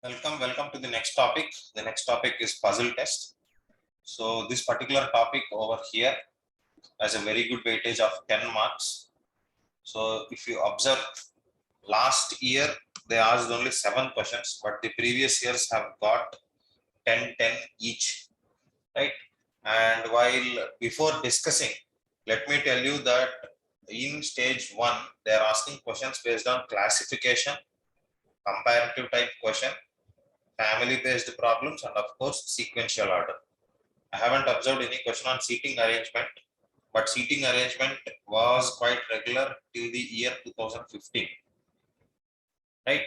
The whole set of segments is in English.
Welcome to the next topic. The next topic is puzzle test. So this particular topic over here has a very good weightage of 10 marks. So if you observe, last year they asked only 7 questions, but the previous years have got 10 each, right? And while before discussing, let me tell you that in stage 1 they are asking questions based on classification, comparative type question, family based problems, and of course sequential order. I haven't observed any question on seating arrangement, but seating arrangement was quite regular till the year 2015, right?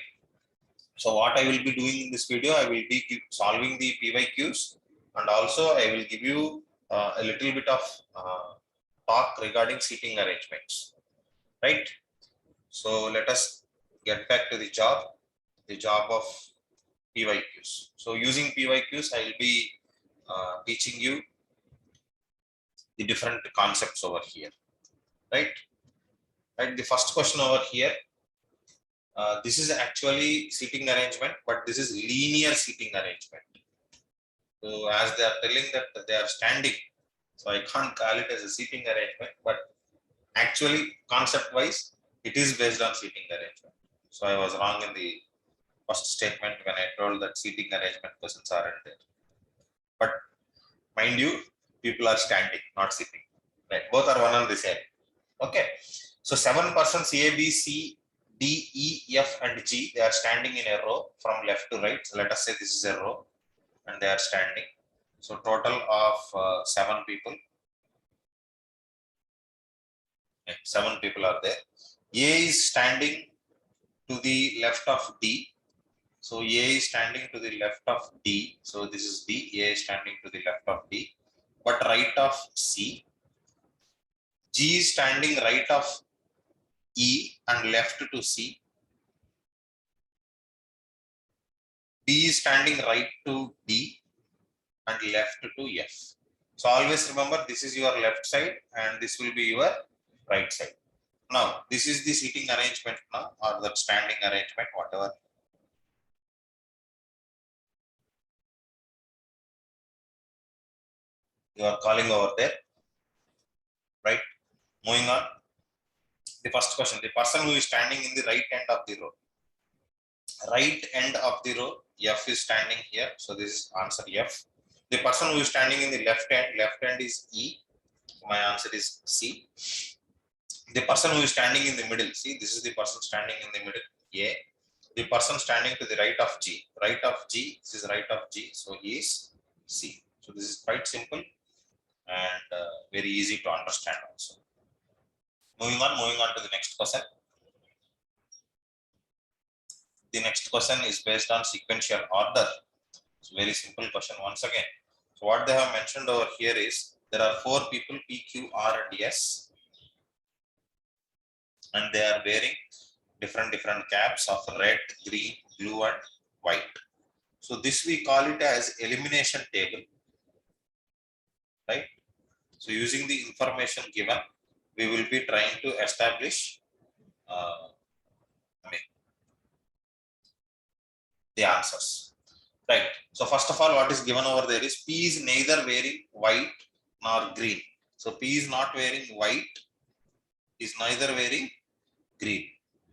So what I will be doing in this video, I will be solving the PYQs, and also I will give you a little bit of talk regarding seating arrangements, right? So let us get back to the job of PYQs. So using PYQs, I will be teaching you the different concepts over here, right? Right. The first question over here, this is actually seating arrangement, but this is linear seating arrangement. So as they are telling that they are standing, so I can't call it as a seating arrangement, but actually concept wise, it is based on seating arrangement. So I was wrong in the first statement when I told that seating arrangement questions aren't there. But mind you, people are standing, not sitting. Right. Both are one and the same. Okay. So 7 persons A, B, C, D, E, F, and G, they are standing in a row from left to right. So let us say this is a row and they are standing. So total of 7 people. 7 people are there. A is standing to the left of D. So A is standing to the left of D. So this is D. A is standing to the left of D, but right of C. G is standing right of E and left to C. B is standing right to D and left to F. So always remember, this is your left side and this will be your right side. Now this is the seating arrangement now, or the standing arrangement, whatever. You are calling over there, right? Moving on. The first question, the person who is standing in the right end of the row. Right end of the row, F is standing here. So this is answer F. The person who is standing in the left end is E. My answer is C. The person who is standing in the middle, see, this is the person standing in the middle, A. The person standing to the right of G, this is right of G, so he is C. So this is quite simple and very easy to understand also. Moving on to the next question. The next question is based on sequential order. It's a very simple question once again. So what they have mentioned over here is there are 4 people, P, Q, R, and S, and they are wearing different caps of red, green, blue, and white. So this we call it as elimination table, right? So using the information given, we will be trying to establish the answers, right? So first of all, what is given over there is P is neither wearing white nor green. So P is not wearing white, is neither wearing green.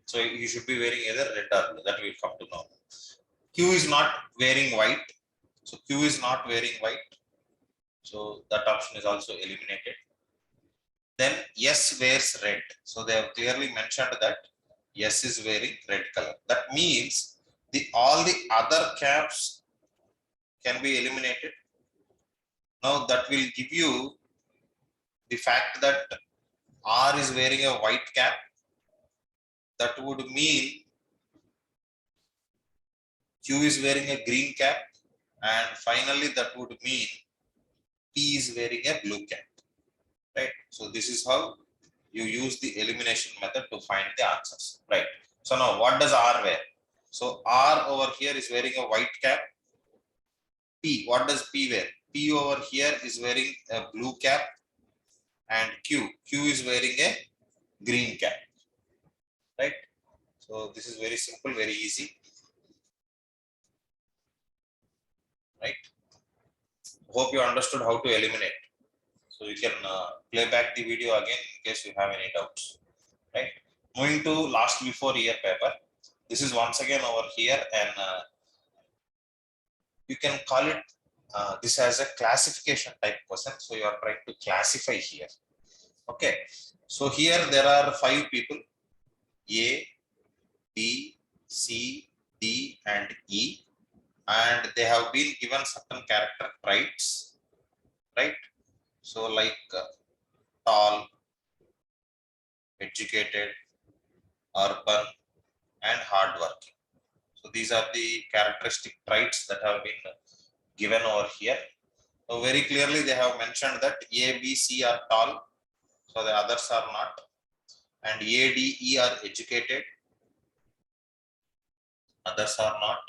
So you should be wearing either red or blue. That will come to know. Q is not wearing white. So Q is not wearing white. So that option is also eliminated. Then S wears red. So they have clearly mentioned that S is wearing red color. That means all the other caps can be eliminated. Now that will give you the fact that R is wearing a white cap. That would mean Q is wearing a green cap, and finally that would mean P is wearing a blue cap, right? So this is how you use the elimination method to find the answers, right? So now what does R wear? So R over here is wearing a white cap. P, what does P wear? P over here is wearing a blue cap, and Q is wearing a green cap, right? So this is very simple, very easy. right? Hope you understood how to eliminate. So you can play back the video again in case you have any doubts, right? Moving to last before year paper. This is once again over here, and you can call it this as a classification type question. So you are trying to classify here. Okay. So here there are 5 people, A, B, C, D, and E, and they have been given certain character traits, right? So like tall, educated, urban, and hardworking. So these are the characteristic traits that have been given over here. So very clearly they have mentioned that A, B, C are tall, so the others are not, and A, D, E are educated, others are not.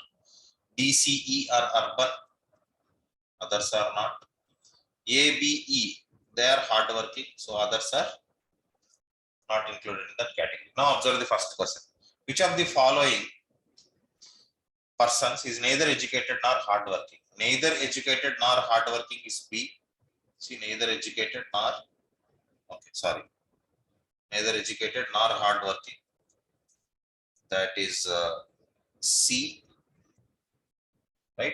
D, C, E are urban, others are not. A, B, E, they are hardworking, so others are not included in that category. Now observe the first question. Which of the following persons is neither educated nor hardworking? Neither educated nor hardworking is B. See, neither educated nor, okay, sorry, neither educated nor hardworking. That is C, right?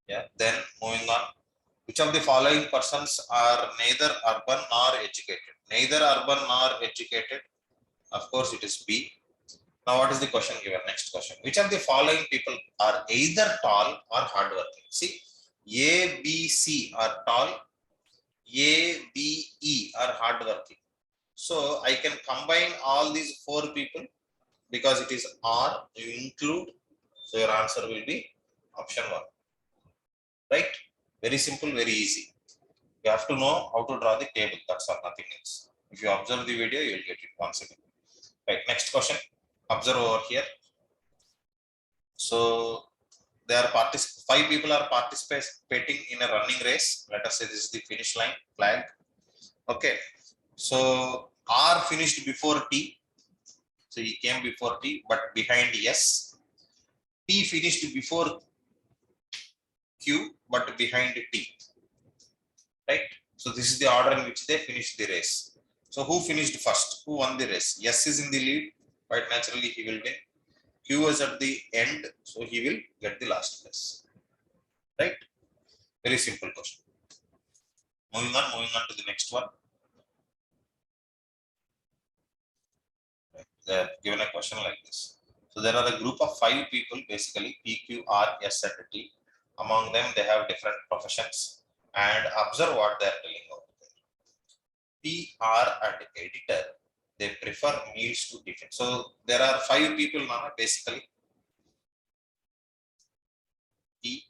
Yeah. Then moving on. Which of the following persons are neither urban nor educated? Neither urban nor educated. Of course, it is B. Now, what is the question given? Next question. Which of the following people are either tall or hardworking? See, A, B, C are tall. A, B, E are hardworking. So I can combine all these 4 people because it is R. You include. So your answer will be option 1. Right? Very simple, very easy. You have to know how to draw the table. That's all, nothing else. If you observe the video, you will get it once again. Right. Next question. Observe over here. So there are 5 people are participating in a running race. Let us say this is the finish line flag. Okay. So R finished before T. So he came before T, but behind S. P finished before Q, but behind T. Right? So this is the order in which they finished the race. So who finished first? Who won the race? S is in the lead, quite naturally he will win. Q is at the end, so he will get the last place. Right? Very simple question. Moving on to the next one. They are given a question like this. So there are a group of 5 people, basically P, Q, R, S, and T. Among them, they have different professions. And observe what they are telling over there. P, R, and editor, they prefer meals to tiffin. So there are 5 people now, basically P,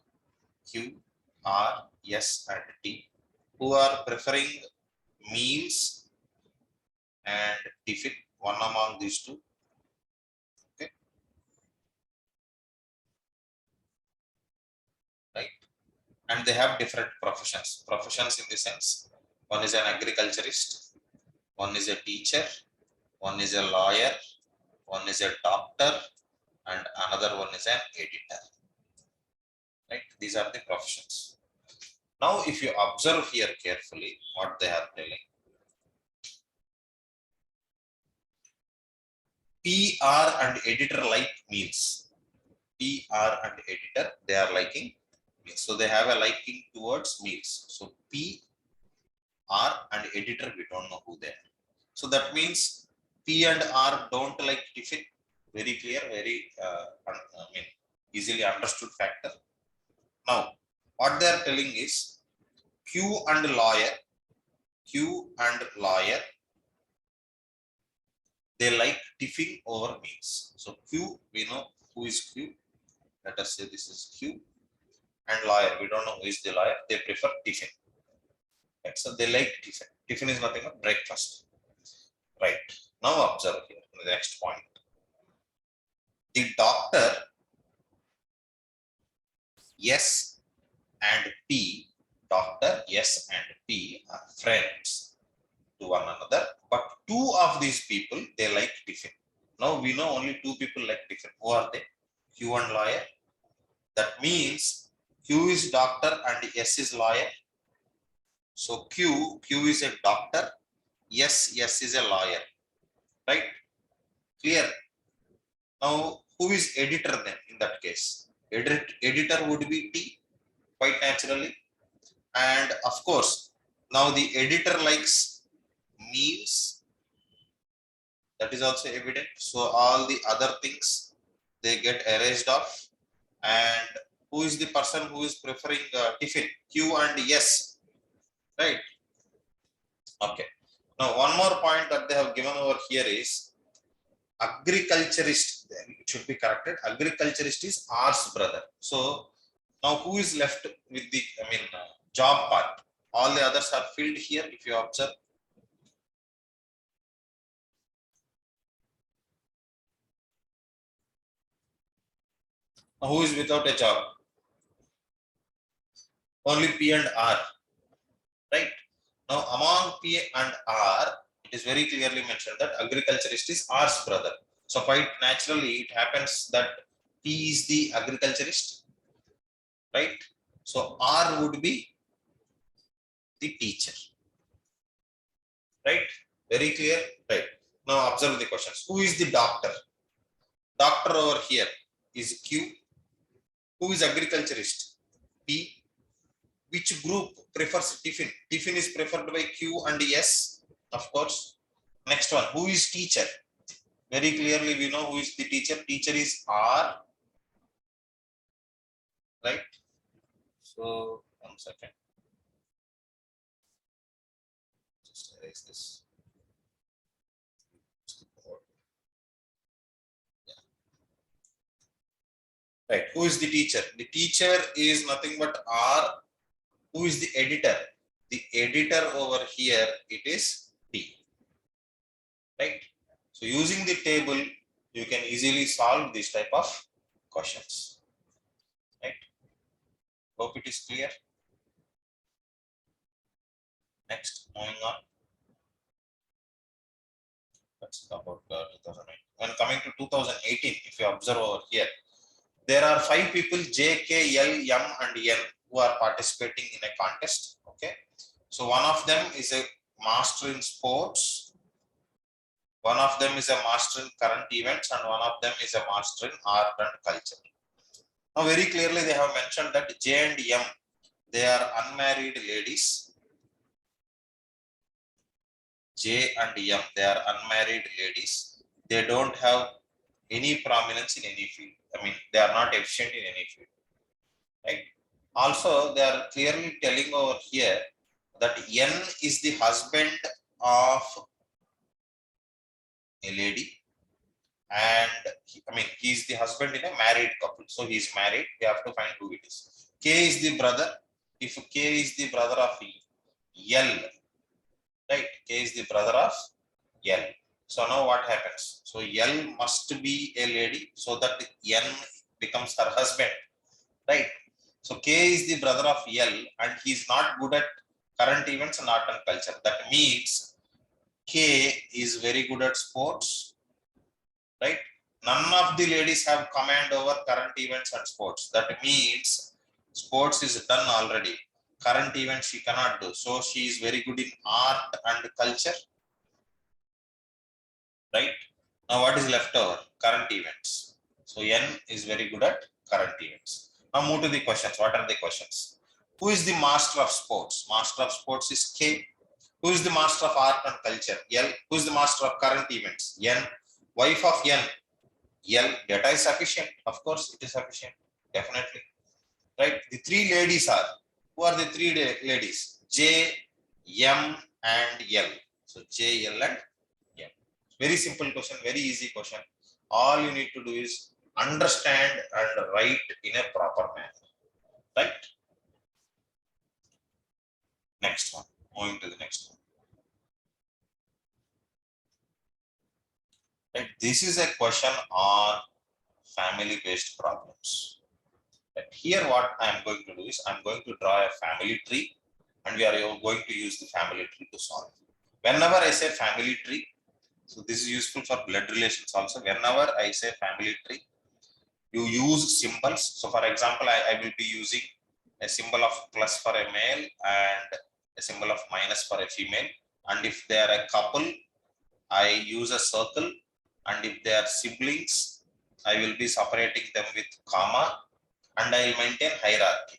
Q, R, S, and T, who are preferring meals and tiffin, one among these 2. Okay. Right. And they have different professions. Professions in the sense, one is an agriculturist, one is a teacher, one is a lawyer, one is a doctor, and another one is an editor. Right? These are the professions. Now, if you observe here carefully what they are telling, PR and editor like meals. PR and editor, they are liking meals. So they have a liking towards meals. So PR and editor, we don't know who they are. So that means P and R don't like tiffin. Very clear, very easily understood factor. Now, what they are telling is Q and lawyer, they like tiffin over meals. So Q, we know who is Q. Let us say this is Q. And lawyer, we don't know who is the lawyer. They prefer tiffin. Right? So they like tiffin. Tiffin is nothing but breakfast. Right. Now observe here the next point. The doctor, S and P, doctor, S and P are friends to one another, but 2 of these people, they like tiffin. Now we know only 2 people like tiffin. Who are they? Q and lawyer. That means Q is doctor and S is lawyer. So Q is a doctor, S is a lawyer, right? Clear? Now, who is editor then in that case? Editor would be T, quite naturally. And of course, now the editor likes meals. That is also evident. So all the other things, they get erased off. And who is the person who is preferring tiffin? Q and S, right? Okay. Now, one more point that they have given over here is agriculturist. It should be corrected. Agriculturist is R's brother. So now who is left with the, job part? All the others are filled here. If you observe, now who is without a job? Only P and R, right? Now among P and R, it is very clearly mentioned that agriculturist is R's brother. So quite naturally, it happens that P is the agriculturist, right? So R would be the teacher, right? Very clear, right? Now observe the questions. Who is the doctor? Doctor over here is Q. Who is agriculturist? P. Which group prefers tiffin? Tiffin is preferred by Q and S, of course. Next one, who is teacher? Very clearly we know who is the teacher. Teacher is R, right? So, 1 second. Just erase this. Yeah. Right, who is the teacher? The teacher is nothing but R. Who is the editor? The editor over here, it is T, right? So using the table, you can easily solve this type of questions, right? Hope it is clear. Next, moving on. That's about 2008. When coming to 2018, if you observe over here, there are 5 people J, K, L, M, and N who are participating in a contest. Okay, so one of them is a master in sports, one of them is a master in current events, and one of them is a master in art and culture. Now, very clearly, they have mentioned that J and M, they are unmarried ladies. J and M, they are unmarried ladies. They don't have any prominence in any field. They are not efficient in any field, right? Also, they are clearly telling over here that N is the husband of a lady, and he is the husband in a married couple. So he is married. We have to find who it is. K is the brother. If K is the brother of L, right? K is the brother of L. So now what happens? So L must be a lady, so that N becomes her husband, right? So K is the brother of L, and he is not good at current events and art and culture. That means K is very good at sports, right? None of the ladies have command over current events and sports. That means sports is done already. Current events she cannot do. So she is very good in art and culture, right? Now what is left over? Current events. So N is very good at current events. Now move to the questions. What are the questions? Who is the master of sports? Master of sports is K. Who is the master of art and culture? L. Who is the master of current events? N. Wife of N. L. Data is sufficient. Of course, it is sufficient. Definitely. Right? The 3 ladies are, who are the 3 ladies? J, M, and L. So J, L, and M. Very simple question, very easy question. All you need to do is understand and write in a proper manner. Right? Next one. Moving to the next one. Right? This is a question on family-based problems. Right? Here, what I am going to do is I am going to draw a family tree, and we are going to use the family tree to solve. Whenever I say family tree, so this is useful for blood relations also. Whenever I say family tree, you use symbols. So for example, I will be using a symbol of plus for a male and a symbol of minus for a female. And if they are a couple, I use a circle. And if they are siblings, I will be separating them with comma, and I will maintain hierarchy.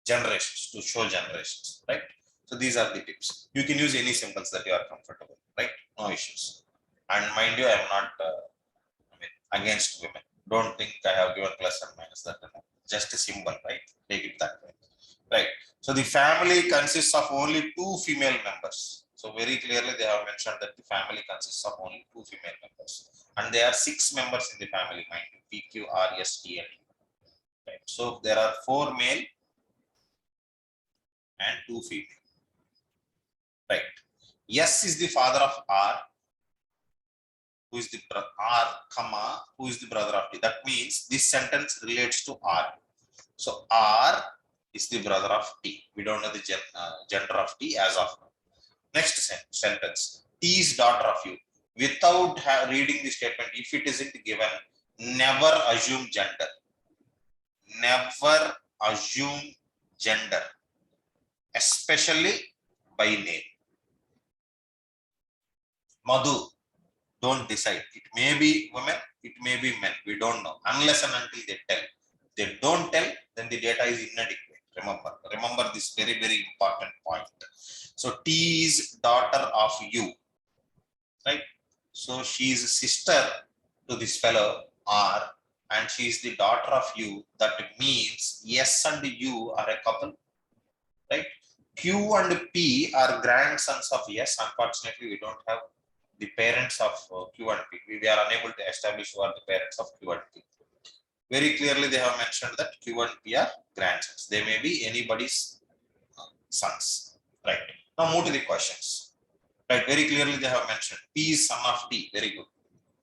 Generations, to show generations, right? So these are the tips. You can use any symbols that you are comfortable, right? No issues. And mind you, I am not against women. Don't think I have given plus and minus, that just a symbol, right? Take it that way, right? So the family consists of only 2 female members. So very clearly they have mentioned that the family consists of only 2 female members, and there are 6 members in the family, mind you, P, Q, R, S, T, and U. Right? So there are 4 male and 2 female. Right. S is the father of R, who is the R, comma, who is the brother of T. That means this sentence relates to R. So R is the brother of T. We don't know the gender of T as of now. Next sentence. T is daughter of U. Without reading the statement, if it isn't given, never assume gender. Never assume gender, especially by name. Madhu, don't decide. It may be women, it may be men. We don't know unless and until they tell. If they don't tell, then the data is inadequate. Remember this very, very important point. So T is daughter of U, right? So she is sister to this fellow R, and she is the daughter of U. That means S and U are a couple, right? Q and P are grandsons of S. Unfortunately, we don't have the parents of Q and P. We are unable to establish who are the parents of Q and P. Very clearly, they have mentioned that Q and P are grandsons. They may be anybody's sons. Right. Now move to the questions. Right. Very clearly, they have mentioned P is son of T. Very good.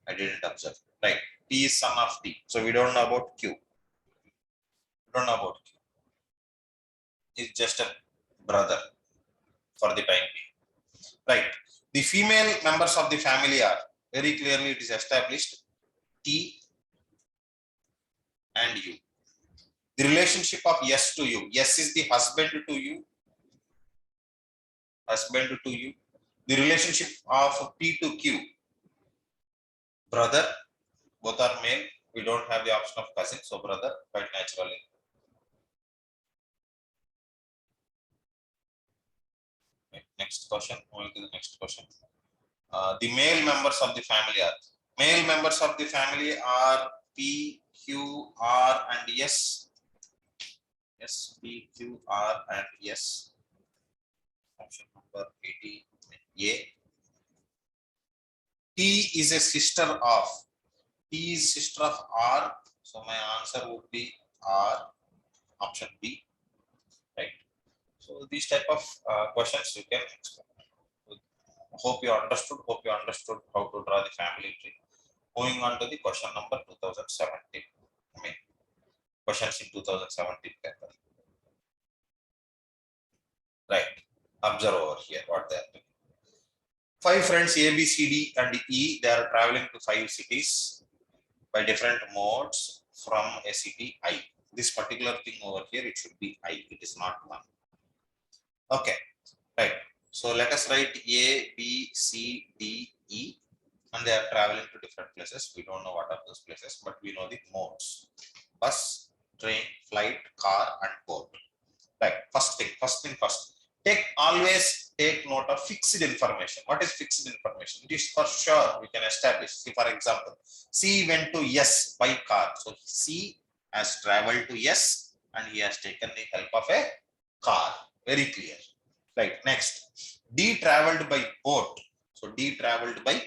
I didn't observe. Right. P is son of T. So we don't know about Q. We don't know about Q. It's just a brother for the time being. Right. The female members of the family are, very clearly it is established, T and U. The relationship of S to U. S is the husband to U. Husband to U. The relationship of P to Q. Brother. Both are male. We don't have the option of cousin, so brother, quite naturally. Next question. Moving to the next question. The male members of the family are. Male members of the family are P, Q, R, and S. S, P, Q, R, and S. Option number 80. A. T is a sister of. T is sister of R. So my answer would be R. Option B. Right. So these type of questions you can expect. Hope you understood. Hope you understood how to draw the family tree. Moving on to the question number 2017. I mean, questions in 2017 paper. Right. Observe over here what they are doing. 5 friends A, B, C, D, and E. They are traveling to 5 cities by different modes from a city I. This particular thing over here, it should be I. It is not 1. Okay. Right. So let us write A, B, C, D, E, and they are traveling to different places. We don't know what are those places, but we know the modes: bus, train, flight, car, and boat. Right. First. Always take note of fixed information. What is fixed information? It is for sure we can establish. See, for example, C went to S by car. So C has traveled to S and he has taken the help of a car. Very clear. Right. Next, D traveled by boat. So D traveled by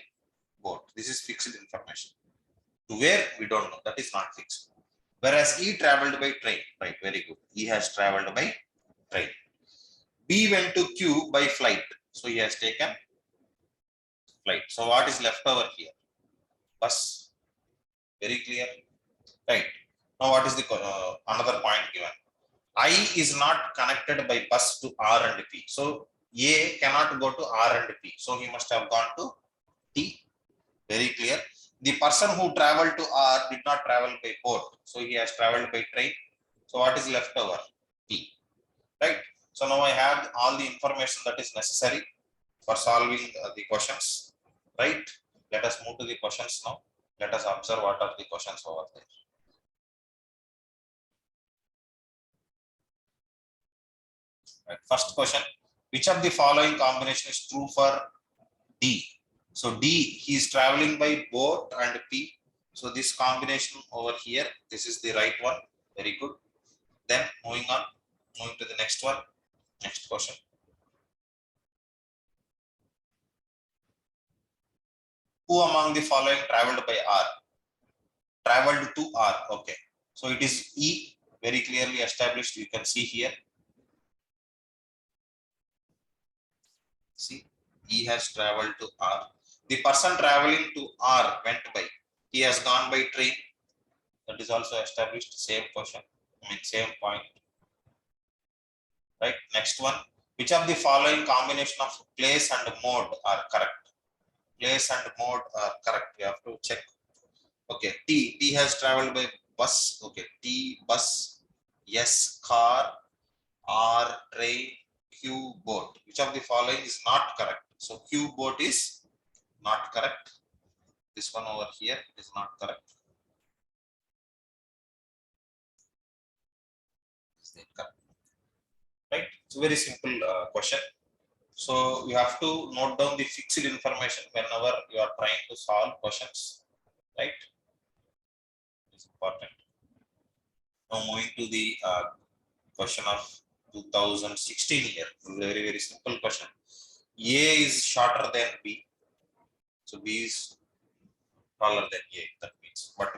boat. This is fixed information. To where, we don't know. That is not fixed. Whereas E traveled by train. Right. Very good. E has traveled by train. B went to Q by flight. So he has taken flight. So what is left over here? Bus. Very clear. Right. Now what is the another point given? I is not connected by bus to R and P. So A cannot go to R and P. So he must have gone to T. Very clear. The person who traveled to R did not travel by boat, so he has traveled by train. So what is left over? P, right? So now I have all the information that is necessary for solving the questions, right? Let us move to the questions now. Let us observe what are the questions over there. Right. First question, which of the following combination is true for D? So D, he is traveling by boat and P. So this combination over here, this is the right one. Very good. Then moving on, moving to the next one. Next question. Who among the following traveled by R? Traveled to R. Okay. So it is E, very clearly established. You can see here. See, E has traveled to R. The person traveling to R went by. He has gone by train. That is also established. Same question. Same point. Right. Next one. Which of the following combination of place and mode are correct? Place and mode are correct. You have to check. Okay. T has traveled by bus. Okay. T bus. S car. R train. Q boat. Which of the following is not correct? So Q boat is not correct. This one over here is not correct. Is that correct? Right? It's a very simple question. So you have to note down the fixed information whenever you are trying to solve questions. Right? It's important. Now moving to the question of 2016 here. Very, very simple question. A is shorter than B. So B is taller than A. That means, but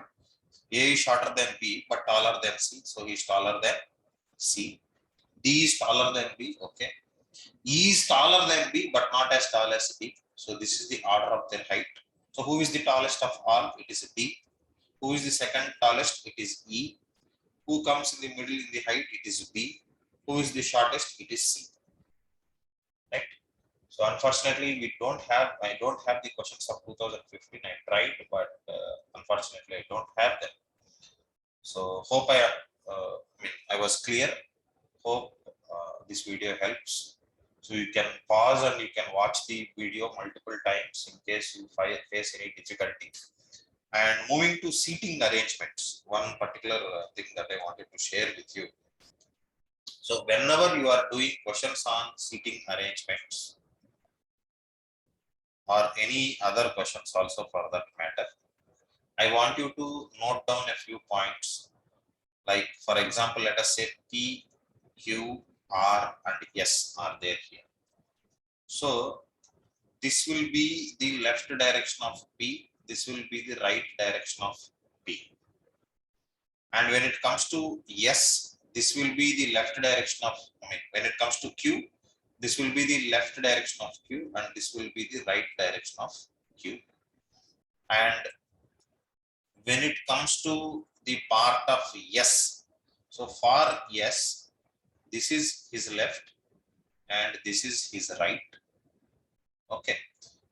A is shorter than B, but taller than C. So he is taller than C. D is taller than B. Okay. E is taller than B, but not as tall as B. So this is the order of their height. So who is the tallest of all? It is D. Who is the second tallest? It is E. Who comes in the middle in the height? It is B. Who is the shortest? It is C. Right. So unfortunately, I don't have the questions of 2015. I tried, but unfortunately, I don't have them. So hope I was clear. Hope this video helps. So you can pause and you can watch the video multiple times in case you face any difficulty. And moving to seating arrangements, one particular thing that I wanted to share with you. So whenever you are doing questions on seating arrangements or any other questions also for that matter, I want you to note down a few points. Like for example, let us say P, Q, R and S are there here. So this will be the left direction of P. This will be the right direction of P. And when it comes to S, this will be the left direction of, when it comes to Q, this will be the left direction of Q and this will be the right direction of Q. And when it comes to the part of S, so for S, this is his left and this is his right. Okay.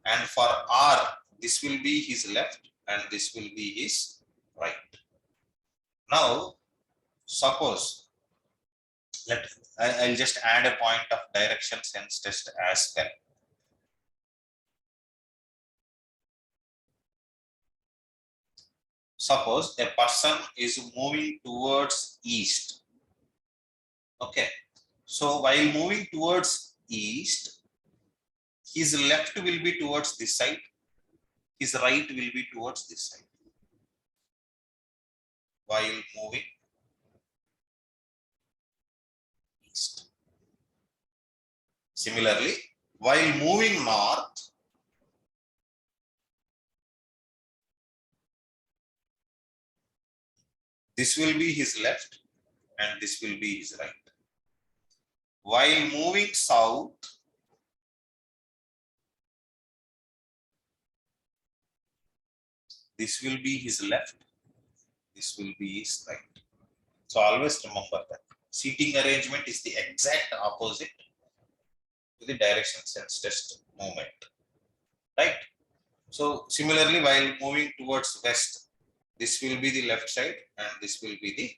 And for R, this will be his left and this will be his right. Now, suppose, I'll just add a point of direction sense test as well. Suppose a person is moving towards east. Okay. So while moving towards east, his left will be towards this side, his right will be towards this side. While moving east. Similarly, while moving north, this will be his left and this will be his right. While moving south, this will be his left, this will be his right. So always remember that seating arrangement is the exact opposite to the direction sense test movement, right? So similarly, while moving towards west, this will be the left side and this will be the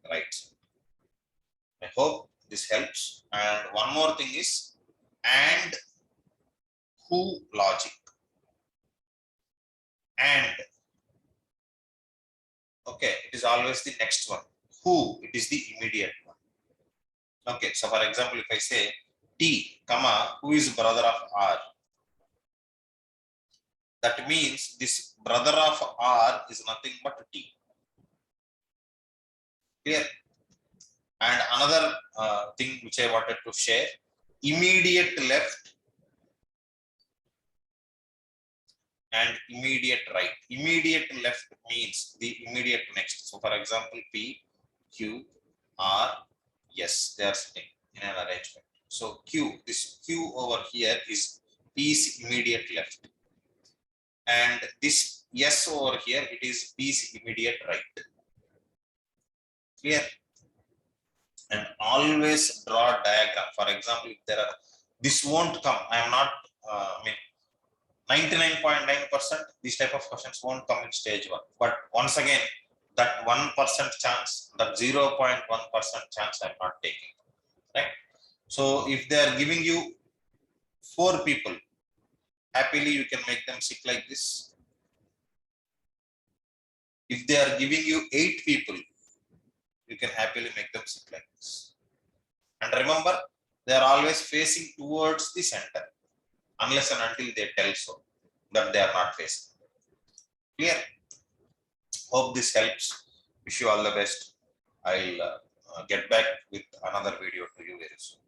right side. I hope this helps. And one more thing is and who logic. And okay, it is always the next one. Who, it is the immediate one. Okay, so for example, if I say T, comma, who is brother of R, that means this brother of R is nothing but T. Clear? And another thing which I wanted to share, immediate left and immediate right. Immediate left means the immediate next. So for example, P, Q, R, yes, they are sitting in an arrangement. So Q, this Q over here is P's immediate left. And this S over here, it is P's immediate right. Clear? And always draw a diagram. For example, if there are, this won't come. I am not, I mean, 99.9% these type of questions won't come in stage one. But once again, that 1% chance, that 0.1% chance I'm not taking. Right? So if they are giving you 4 people, happily you can make them sit like this. If they are giving you 8 people, you can happily make them sit like this. And remember, they are always facing towards the center, unless and until they tell so that they are not facing. Clear? Hope this helps. Wish you all the best. I'll get back with another video to you very soon.